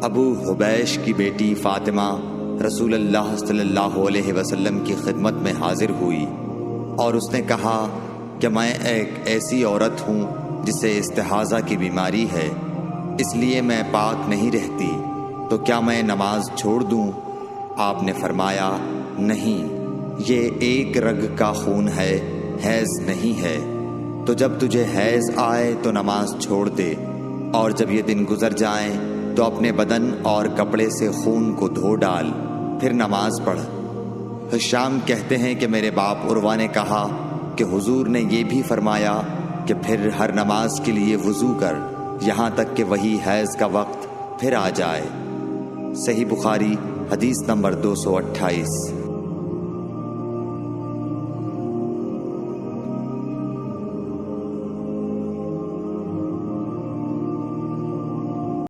अबू हुबैश की बेटी फातिमा रसूलुल्लाह सल्लल्लाहु अलैहि वसल्लम की खिदमत में हाजिर हुई और उसने कहा कि मैं एक ऐसी औरत हूँ जिसे इस्तिहाज़ा की बीमारी है, इसलिए मैं पाक नहीं रहती, तो क्या मैं नमाज छोड़ दूँ? आपने फरमाया, नहीं, ये एक रग का खून है, हैज़ नहीं है। तो जब तुझे हैज़ आए तो नमाज छोड़ दे, और जब ये दिन गुजर जाएं तो अपने बदन और कपड़े से खून को धो डाल, फिर नमाज पढ़। हिशाम कहते हैं कि मेरे बाप उर्वा ने कहा कि हुजूर ने ये भी फरमाया कि फिर हर नमाज के लिए वुज़ू कर, यहाँ तक कि वही हैज़ का वक्त फिर आ जाए। सही बुखारी हदीस नंबर 228।